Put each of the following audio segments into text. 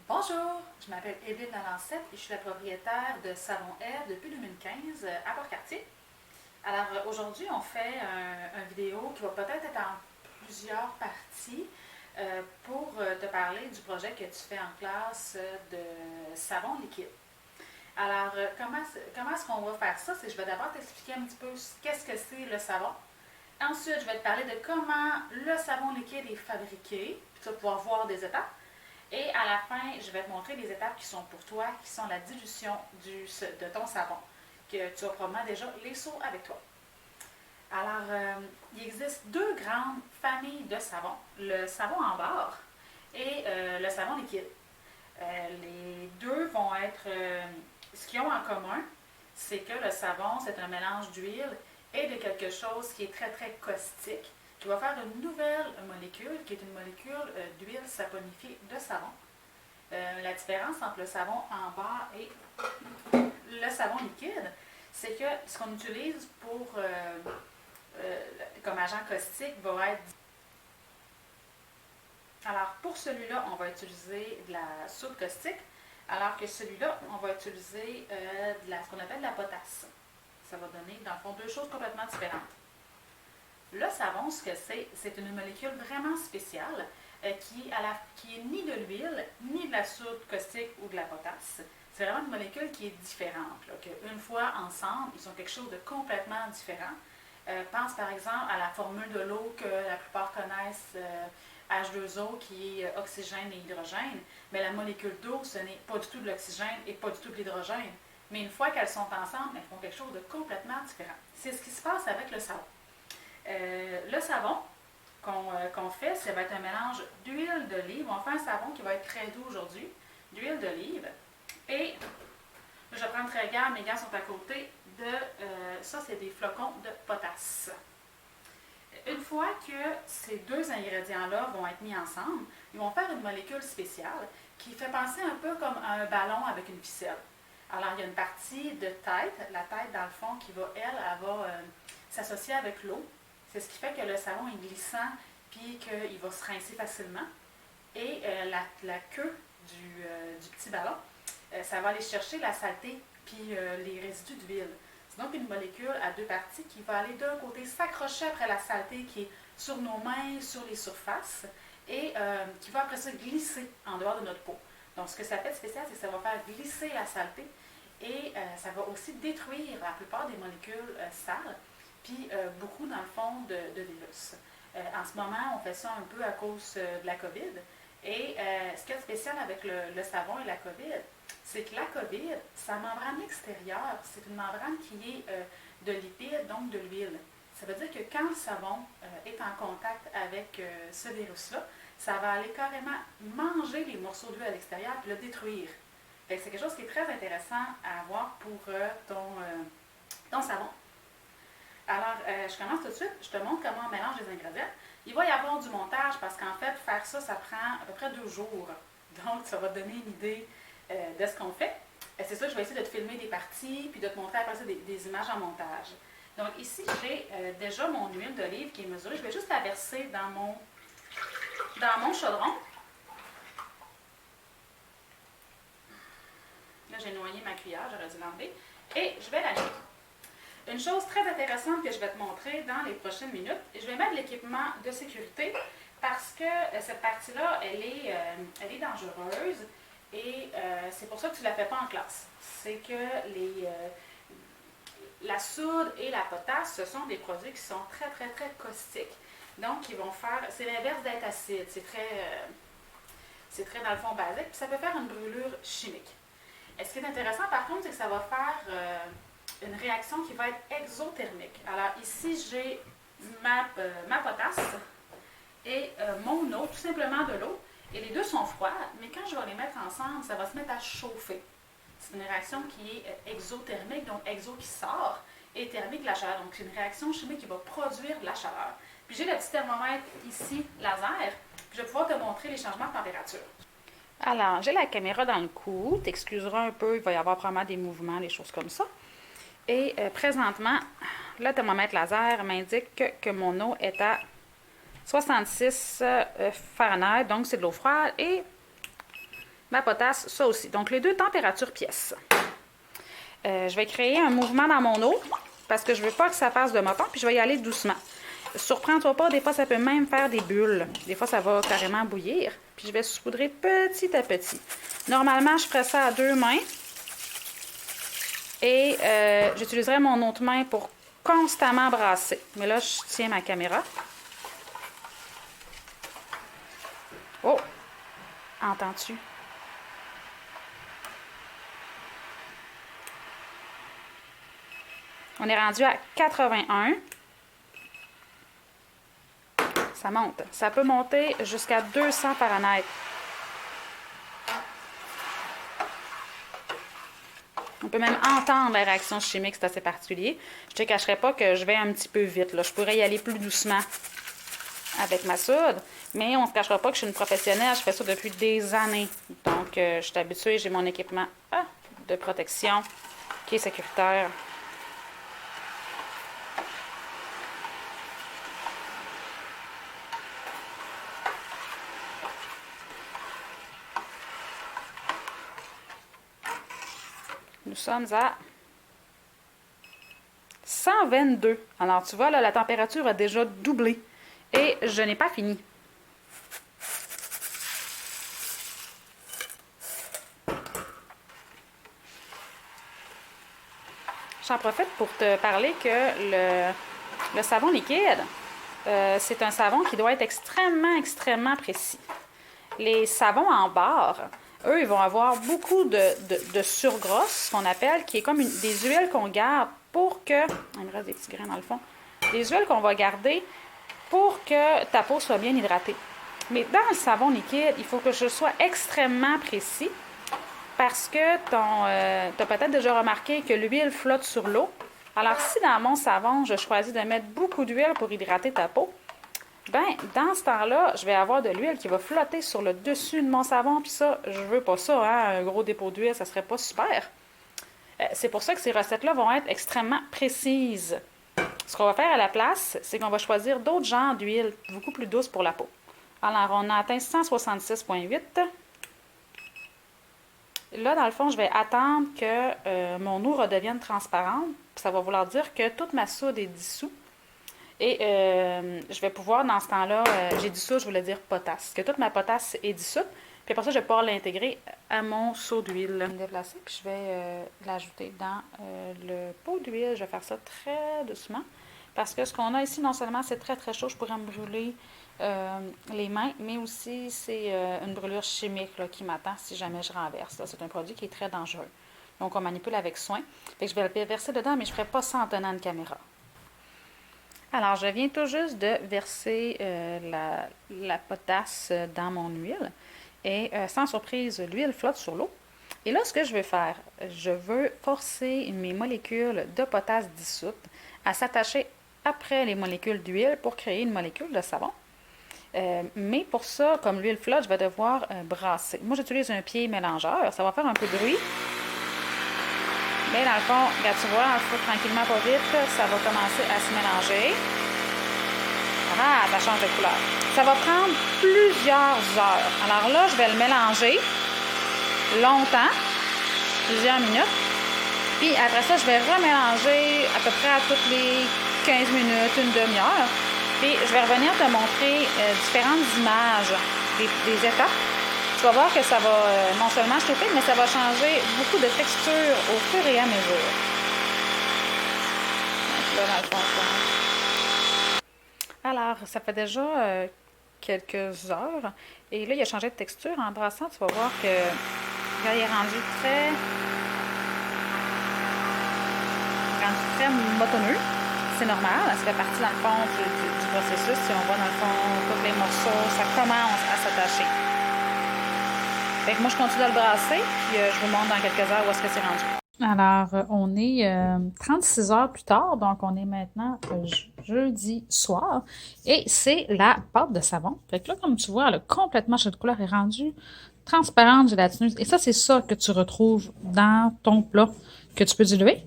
Bonjour, je m'appelle Evelyne Lalancette et je suis la propriétaire de Savon Eve depuis 2015 à Port-Cartier. Alors aujourd'hui, on fait une vidéo qui va peut-être être en plusieurs parties pour te parler du projet que tu fais en classe de savon liquide. Alors, comment est-ce qu'on va faire ça? Je vais d'abord t'expliquer un petit peu qu'est-ce que c'est le savon. Ensuite, je vais te parler de comment le savon liquide est fabriqué, puis tu vas pouvoir voir des étapes. Et à la fin, je vais te montrer les étapes qui sont pour toi, qui sont la dilution de ton savon, que tu as probablement déjà les seaux avec toi. Alors, il existe deux grandes familles de savon, le savon en barre et le savon liquide. Les deux vont être, ce qu'ils ont en commun, c'est que le savon, c'est un mélange d'huile et de quelque chose qui est très, très caustique, qui va faire une nouvelle molécule, qui est une molécule d'huile saponifiée de savon. La différence entre le savon en barre et le savon liquide, c'est que ce qu'on utilise comme agent caustique va être... Alors, pour celui-là, on va utiliser de la soude caustique, alors que celui-là, on va utiliser ce qu'on appelle de la potasse. Ça va donner, dans le fond, deux choses complètement différentes. Le savon, ce que c'est une molécule vraiment spéciale qui est ni de l'huile, ni de la soude caustique ou de la potasse. C'est vraiment une molécule qui est différente, qu'une fois ensemble, ils sont quelque chose de complètement différent. Pense par exemple à la formule de l'eau que la plupart connaissent, H2O, qui est oxygène et hydrogène. Mais la molécule d'eau, ce n'est pas du tout de l'oxygène et pas du tout de l'hydrogène. Mais une fois qu'elles sont ensemble, elles font quelque chose de complètement différent. C'est ce qui se passe avec le savon. Le savon qu'on fait, ça va être un mélange d'huile d'olive. On fait un savon qui va être très doux aujourd'hui, d'huile d'olive. Et je prends très garde, mes gants sont à côté ça, c'est des flocons de potasse. Une fois que ces deux ingrédients-là vont être mis ensemble, ils vont faire une molécule spéciale qui fait penser un peu comme un ballon avec une ficelle. Alors, il y a une partie de tête, la tête dans le fond, qui va, elle va s'associer avec l'eau. C'est ce qui fait que le savon est glissant puis qu'il va se rincer facilement. Et la queue du petit ballon, ça va aller chercher la saleté puis les résidus d'huile. C'est donc une molécule à deux parties qui va aller d'un côté s'accrocher après la saleté qui est sur nos mains, sur les surfaces, et qui va après ça glisser en dehors de notre peau. Donc, ce que ça fait de spécial, c'est que ça va faire glisser la saleté et ça va aussi détruire la plupart des molécules sales, puis beaucoup, dans le fond, de virus. En ce moment, on fait ça un peu à cause de la COVID. Et ce qui est spécial avec le savon et la COVID, c'est que la COVID, sa membrane extérieure, c'est une membrane qui est de lipides, donc de l'huile. Ça veut dire que quand le savon est en contact avec ce virus-là, ça va aller carrément manger les morceaux d'huile à l'extérieur et le détruire. C'est quelque chose qui est très intéressant à avoir pour ton savon. Alors, je commence tout de suite. Je te montre comment on mélange les ingrédients. Il va y avoir du montage parce qu'en fait, faire ça, ça prend à peu près 2 jours. Donc, ça va te donner une idée de ce qu'on fait. C'est ça, je vais essayer de te filmer des parties puis de te montrer après ça des images en montage. Donc, ici, j'ai déjà mon huile d'olive qui est mesurée. Je vais juste la verser dans mon chaudron. Là, j'ai noyé ma cuillère, j'aurais dû l'enlever. Et je vais l'allumer. Une chose très intéressante que je vais te montrer dans les prochaines minutes, je vais mettre l'équipement de sécurité parce que cette partie-là, elle est dangereuse et c'est pour ça que tu ne la fais pas en classe. C'est que la soude et la potasse, ce sont des produits qui sont très, très, très caustiques. Donc, ils vont faire, c'est l'inverse d'être acide, c'est très dans le fond basique, puis ça peut faire une brûlure chimique. Et ce qui est intéressant par contre, c'est que ça va faire une réaction qui va être exothermique. Alors ici, j'ai ma potasse et mon eau, tout simplement de l'eau. Et les deux sont froides, mais quand je vais les mettre ensemble, ça va se mettre à chauffer. C'est une réaction qui est exothermique, donc exo qui sort, et thermique la chaleur. Donc c'est une réaction chimique qui va produire de la chaleur. Puis j'ai le petit thermomètre ici, laser, puis je vais pouvoir te montrer les changements de température. Alors, j'ai la caméra dans le cou. T'excuseras un peu, il va y avoir probablement des mouvements, des choses comme ça. Et présentement, le thermomètre laser m'indique que mon eau est à 66 Fahrenheit, donc c'est de l'eau froide. Et ma potasse, ça aussi. Donc, les deux températures pièce. Je vais créer un mouvement dans mon eau parce que je ne veux pas que ça fasse de moton, puis je vais y aller doucement. Surprends-toi pas, des fois, ça peut même faire des bulles. Des fois, ça va carrément bouillir. Puis, je vais saupoudrer petit à petit. Normalement, je ferais ça à 2 mains. Et j'utiliserai mon autre main pour constamment brasser. Mais là, je tiens ma caméra. Oh! Entends-tu? On est rendu à 81. Ça monte. Ça peut monter jusqu'à 200 Fahrenheit. On peut même entendre la réaction chimique, c'est assez particulier. Je ne te cacherai pas que je vais un petit peu vite. Là. Je pourrais y aller plus doucement avec ma soude, mais on ne se cachera pas que je suis une professionnelle. Je fais ça depuis des années. Donc, je suis habituée, j'ai mon équipement de protection qui est sécuritaire. Nous sommes à 122. Alors, tu vois, là, la température a déjà doublé. Et je n'ai pas fini. J'en profite pour te parler que le savon liquide, c'est un savon qui doit être extrêmement précis. Les savons en barre, eux, ils vont avoir beaucoup de surgrosse, ce qu'on appelle, qui est comme des huiles qu'on garde pour que... Il me reste des petits grains dans le fond. Des huiles qu'on va garder pour que ta peau soit bien hydratée. Mais dans le savon liquide, il faut que je sois extrêmement précis parce que tu as peut-être déjà remarqué que l'huile flotte sur l'eau. Alors, si dans mon savon, je choisis de mettre beaucoup d'huile pour hydrater ta peau, ben dans ce temps-là, je vais avoir de l'huile qui va flotter sur le dessus de mon savon. Puis ça, je veux pas ça, hein? Un gros dépôt d'huile, ça serait pas super. C'est pour ça que ces recettes-là vont être extrêmement précises. Ce qu'on va faire à la place, c'est qu'on va choisir d'autres genres d'huile beaucoup plus douces pour la peau. Alors, on a atteint 166,8. Là, dans le fond, je vais attendre que mon eau redevienne transparente. Ça va vouloir dire que toute ma soude est dissoute. Et je vais pouvoir, dans ce temps-là, j'ai dit ça, je voulais dire potasse, que toute ma potasse est dissoute. Puis après ça, je vais pouvoir l'intégrer à mon seau d'huile. Je vais me déplacer, puis je vais l'ajouter dans le pot d'huile. Je vais faire ça très doucement. Parce que ce qu'on a ici, non seulement c'est très chaud, je pourrais me brûler les mains, mais aussi c'est une brûlure chimique là, qui m'attend si jamais je renverse. C'est un produit qui est très dangereux. Donc on manipule avec soin. Fait que je vais le verser dedans, mais je ne ferai pas ça en tenant une caméra. Alors, je viens tout juste de verser la potasse dans mon huile. Et sans surprise, l'huile flotte sur l'eau. Et là, ce que je veux faire, je veux forcer mes molécules de potasse dissoute à s'attacher après les molécules d'huile pour créer une molécule de savon. Mais pour ça, comme l'huile flotte, je vais devoir brasser. Moi, j'utilise un pied mélangeur. Ça va faire un peu de bruit. Mais dans le fond, regarde, tu vois, il faut tranquillement, pas vite, ça va commencer à se mélanger. Ah, ça change de couleur. Ça va prendre plusieurs heures. Alors là, je vais le mélanger longtemps, plusieurs minutes. Puis après ça, je vais remélanger à peu près à toutes les 15 minutes, une demi-heure. Puis je vais revenir te montrer différentes images des étapes. Tu vas voir que ça va non seulement chauffer, mais ça va changer beaucoup de texture au fur et à mesure. Donc là, dans le fond, alors, ça fait déjà quelques heures. Et là, il a changé de texture. En brassant, tu vas voir que là, il est rendu très motonneux. C'est normal, ça fait partie, dans le fond, du processus. Si on voit, dans le fond, tous les morceaux, ça commence à s'attacher. Fait que moi, je continue à le brasser, puis je vous montre dans quelques heures où est-ce que c'est rendu. Alors, on est 36 heures plus tard, donc on est maintenant jeudi soir, et c'est la pâte de savon. Fait que là, comme tu vois, elle a complètement changé de couleur, elle est rendue transparente, gélatineuse. Et ça, c'est ça que tu retrouves dans ton plat que tu peux diluer.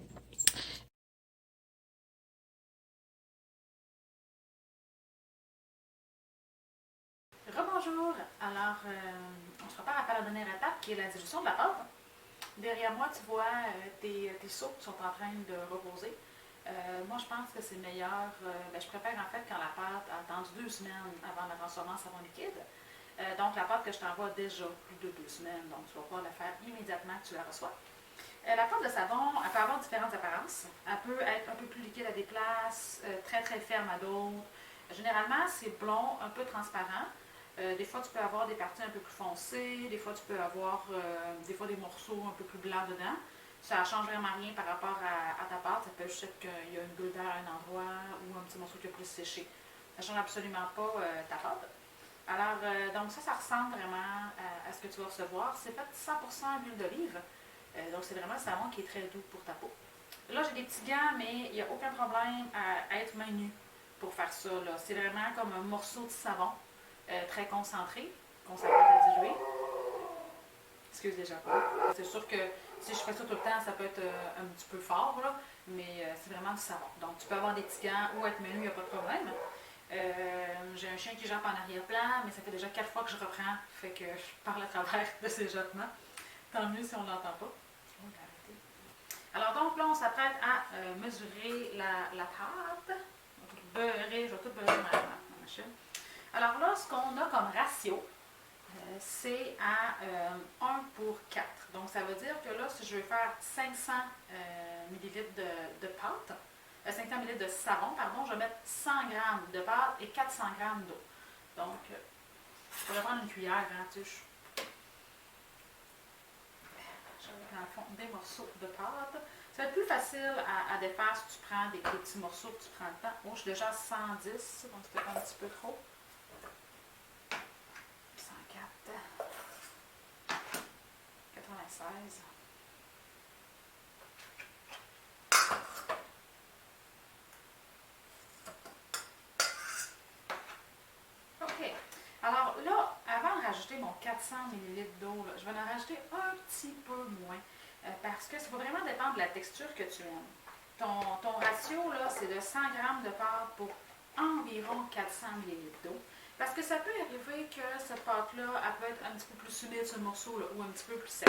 bonjour! Alors, on se prépare à faire la dernière étape qui est la dilution de la pâte. Derrière moi, tu vois tes seaux qui sont en train de reposer. Moi, je pense que c'est meilleur. Je préfère en fait quand la pâte a attendu 2 semaines avant de la transformer en savon liquide. Donc, la pâte que je t'envoie déjà plus de 2 semaines, donc tu vas pouvoir la faire immédiatement que tu la reçois. La pâte de savon, elle peut avoir différentes apparences. Elle peut être un peu plus liquide à des places, très très ferme à d'autres. Généralement, c'est blond, un peu transparent. Des fois, tu peux avoir des parties un peu plus foncées. Des fois, tu peux avoir des morceaux un peu plus blancs dedans. Ça ne change vraiment rien par rapport à ta pâte. Ça peut juste être qu'il y a une bulle d'air à un endroit ou un petit morceau qui a plus séché. Ça ne change absolument pas ta pâte. Alors, donc ça ressemble vraiment à ce que tu vas recevoir. C'est fait 100% huile d'olive. Donc, c'est vraiment un savon qui est très doux pour ta peau. Là, j'ai des petits gants, mais il n'y a aucun problème à être main nue pour faire ça. C'est vraiment comme un morceau de savon très concentré qu'on s'apprête à diluer. Excuse déjà pas. C'est sûr que si je fais ça tout le temps, ça peut être un petit peu fort, là, mais c'est vraiment du savon. Donc, tu peux avoir des petits gants ou être main nue, il n'y a pas de problème. J'ai un chien qui jappe en arrière-plan, mais ça fait déjà 4 fois que je reprends, fait que je parle à travers de ces jappements. Tant mieux si on ne l'entend pas. Alors donc là, on s'apprête à mesurer la pâte. Je vais tout beurrer ma machine. Alors là, ce qu'on a comme ratio, c'est à 1:4. Donc ça veut dire que là, si je veux faire 500 ml de pâte, 500 ml de savon, pardon, je vais mettre 100 g de pâte et 400 g d'eau. Donc, je pourrais prendre une cuillère, hein, tu sais, dans le fond, des morceaux de pâte. Ça va être plus facile à défaire si tu prends des petits morceaux que tu prends le temps. Moi, je suis déjà à 110, donc c'était un petit peu trop. 104, 96. OK. Alors là, avant de rajouter mon 400 ml d'eau, je vais en rajouter un petit peu moins. Parce que ça va vraiment dépendre de la texture que tu aimes. Ton ratio, là, c'est de 100 g de pâte pour environ 400 ml d'eau. Parce que ça peut arriver que cette pâte-là, elle peut être un petit peu plus humide sur le morceau là, ou un petit peu plus sec.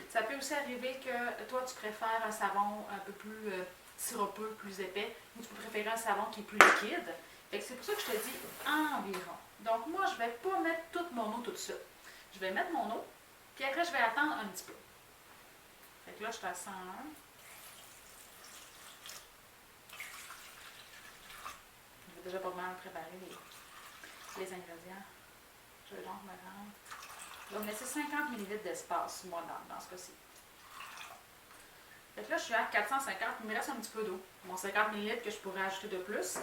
Ça peut aussi arriver que toi, tu préfères un savon un peu plus sirupeux, plus épais, ou tu peux préférer un savon qui est plus liquide. C'est pour ça que je te dis environ. Donc moi, je ne vais pas mettre toute mon eau tout de suite. Je vais mettre mon eau, puis après, je vais attendre un petit peu. Fait que là, je suis à 101. Je vais déjà pas mal préparer les ingrédients. Je vais donc me rendre. Je vais me laisser 50 ml d'espace, moi, dans ce cas-ci. Fait que là, je suis à 450. Il me reste un petit peu d'eau. Mon 50 ml que je pourrais ajouter de plus.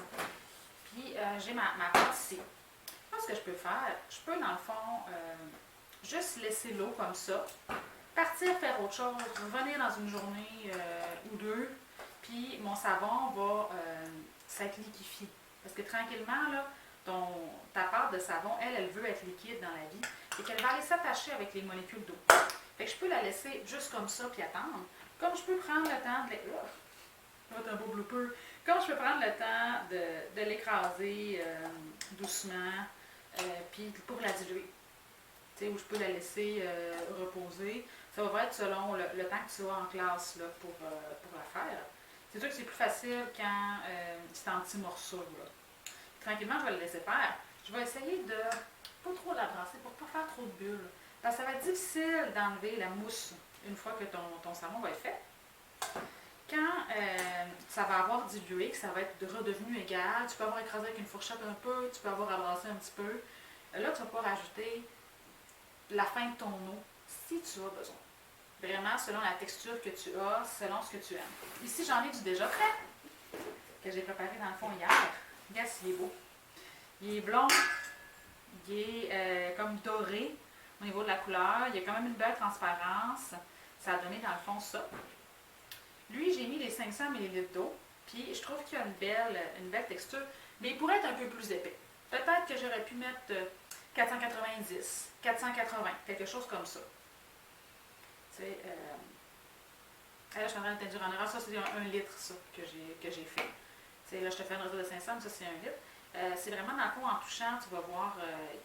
Puis, j'ai ma pâte ici. Moi, ce que je peux faire, je peux, dans le fond, juste laisser l'eau comme ça. Partir faire autre chose, revenir dans une journée ou deux, puis mon savon va s'être liquéfié. Parce que tranquillement, là, ta pâte de savon, elle veut être liquide dans la vie, et qu'elle va aller s'attacher avec les molécules d'eau. Fait que je peux la laisser juste comme ça, puis attendre. Comme je peux prendre le temps de un beau blooper. Comme je peux prendre le temps de l'écraser doucement, puis pour la diluer. Tu sais, où je peux la laisser reposer. Ça va être selon le temps que tu as en classe là, pour la faire. C'est sûr que c'est plus facile quand c'est en petits morceaux. Là. Tranquillement, je vais le laisser faire. Je vais essayer de pas trop la brasser pour ne pas faire trop de bulles. Parce que ça va être difficile d'enlever la mousse une fois que ton savon va être fait. Quand ça va avoir dilué, que ça va être redevenu égal, tu peux avoir écrasé avec une fourchette un peu, tu peux avoir abrassé un petit peu. Là, tu vas pouvoir rajouter la fin de ton eau si tu as besoin. Vraiment selon la texture que tu as, selon ce que tu aimes. Ici, j'en ai du déjà prêt, que j'ai préparé dans le fond hier. Regarde s'il est beau. Il est blond, il est comme doré au niveau de la couleur. Il y a quand même une belle transparence. Ça a donné dans le fond ça. Lui, j'ai mis les 500 ml d'eau, puis je trouve qu'il a une belle texture, mais il pourrait être un peu plus épais. Peut-être que j'aurais pu mettre 490, 480, quelque chose comme ça. Tu sais, là, je suis en train de t'induire en erreur. Ça, c'est 1 litre, ça, que j'ai fait. Tu sais, là, je te fais une recette de 500, mais ça, c'est 1 litre. C'est vraiment dans le fond, en touchant, tu vas voir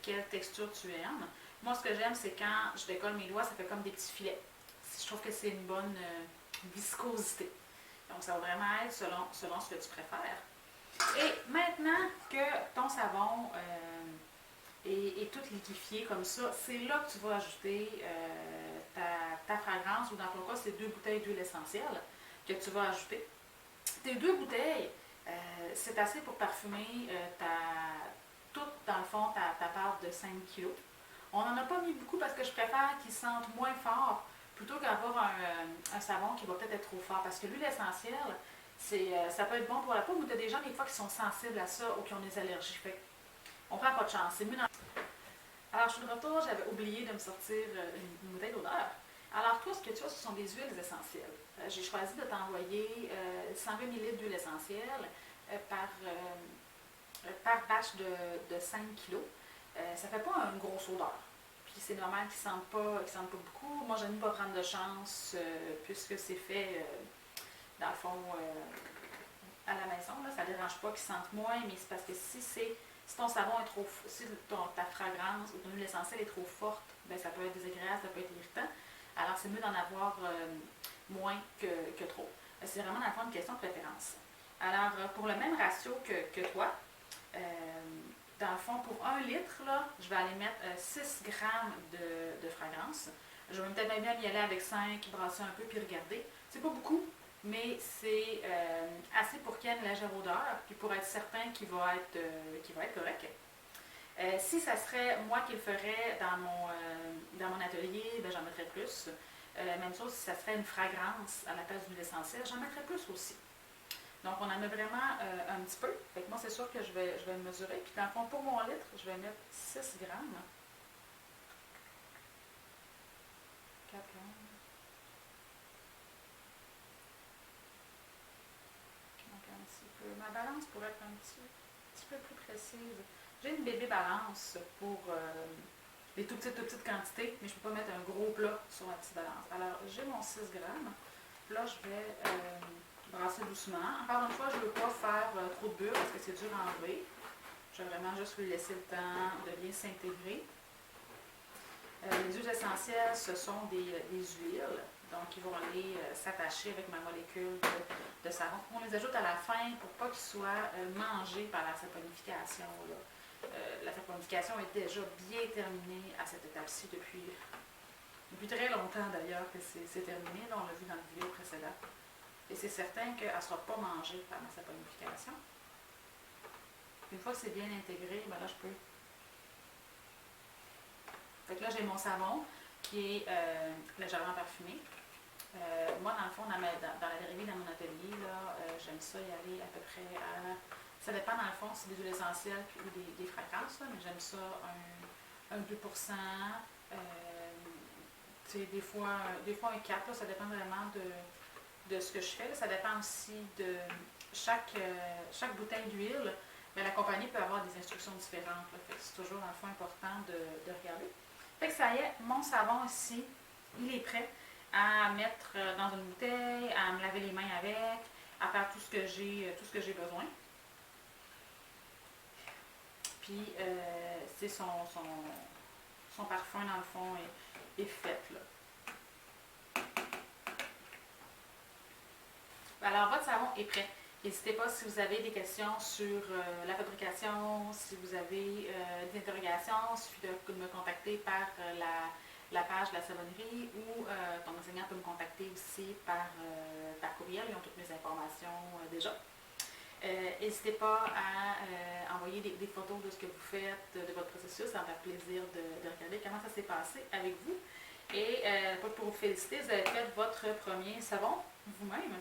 quelle texture tu aimes. Moi, ce que j'aime, c'est quand je décolle mes doigts, ça fait comme des petits filets. Je trouve que c'est une bonne viscosité. Donc, ça va vraiment être selon ce que tu préfères. Et maintenant que ton savon est tout liquéfié comme ça, c'est là que tu vas ajouter ta fragrance, ou dans ton cas, c'est 2 bouteilles d'huile essentielle que tu vas ajouter. Tes 2 bouteilles, c'est assez pour parfumer toute, dans le fond, ta pâte de 5 kg. On n'en a pas mis beaucoup parce que je préfère qu'ils sentent moins fort plutôt qu'avoir un savon qui va peut-être être trop fort. Parce que l'huile essentielle, ça peut être bon pour la peau, mais tu as des gens des fois qui sont sensibles à ça ou qui ont des allergies. Fait on prend pas de chance. C'est mieux dans... Alors, je suis de retour, j'avais oublié de me sortir une bouteille d'odeur. Alors, toi, ce que tu as, ce sont des huiles essentielles. J'ai choisi de t'envoyer 120 ml d'huile essentielle par batch de 5 kg. Ça ne fait pas une grosse odeur. Puis c'est normal qu'ils ne sentent pas beaucoup. Moi, je n'aime pas prendre de chance puisque c'est fait, dans le fond, à la maison. Là, ça ne dérange pas qu'ils sentent moins, mais c'est parce que si ton savon est trop, si ta fragrance ou ton huile essentielle est trop forte, ben, ça peut être désagréable, ça peut être irritant. Alors, c'est mieux d'en avoir moins que trop. C'est vraiment dans le fond une question de préférence. Alors, pour le même ratio que toi, dans le fond, pour 1 litre, là, je vais aller mettre 6 grammes de fragrance. Je vais peut-être bien y aller avec 5, brasser un peu puis regarder. C'est pas beaucoup, mais c'est assez pour qu'il y ait une légère odeur, puis pour être certain qu'il va être correct. Si ça serait moi qui le ferais dans mon atelier, ben, j'en mettrais plus. Même chose si ça serait une fragrance à la place d'huile essentielle, j'en mettrais plus aussi. Donc, on en a vraiment un petit peu. Fait que moi, c'est sûr que je vais le mesurer. Puis, dans le fond, pour mon litre, je vais mettre 6 grammes. 4 grammes. Donc, un petit peu. Ma balance pourrait être un petit peu plus précise. J'ai une bébé balance pour les tout petites quantités, mais je ne peux pas mettre un gros plat sur ma petite balance. Alors, j'ai mon 6 grammes. Là, je vais brasser doucement. Encore une fois, je ne veux pas faire trop de beurre parce que c'est dur à enlever. Je vais vraiment juste lui laisser le temps de bien s'intégrer. Les huiles essentielles, ce sont des huiles. Donc, ils vont aller s'attacher avec ma molécule de savon. On les ajoute à la fin pour pas qu'ils soient mangés par la saponification. La saponification est déjà bien terminée à cette étape-ci depuis très longtemps d'ailleurs que c'est terminé. Là, on l'a vu dans la vidéo précédente. Et c'est certain qu'elle ne sera pas mangée par ma saponification. Une fois que c'est bien intégré, ben là, je peux. Fait que là, j'ai mon savon qui est légèrement parfumé. Moi, dans le fond, dans la dérivée dans mon atelier, j'aime ça y aller à peu près à... Ça dépend, dans le fond, si c'est des huiles essentielles ou des fragrances, là, mais j'aime ça un 2%, des fois un 4%, là, ça dépend vraiment de ce que je fais. Là. Ça dépend aussi de chaque bouteille d'huile. Mais la compagnie peut avoir des instructions différentes. C'est toujours, dans le fond, important de regarder. Fait que ça y est, mon savon ici, il est prêt à mettre dans une bouteille, à me laver les mains avec, à faire tout ce que j'ai besoin. Puis, c'est son parfum, dans le fond, est fait, là. Alors, votre savon est prêt. N'hésitez pas si vous avez des questions sur la fabrication, si vous avez des interrogations, il suffit de me contacter par la page de la savonnerie ou ton enseignant peut me contacter aussi par courriel. Ils ont toutes mes informations déjà. N'hésitez pas à envoyer des photos de ce que vous faites, de votre processus. Ça va me faire plaisir de regarder comment ça s'est passé avec vous. Et pour vous féliciter, vous avez fait votre premier savon vous-même.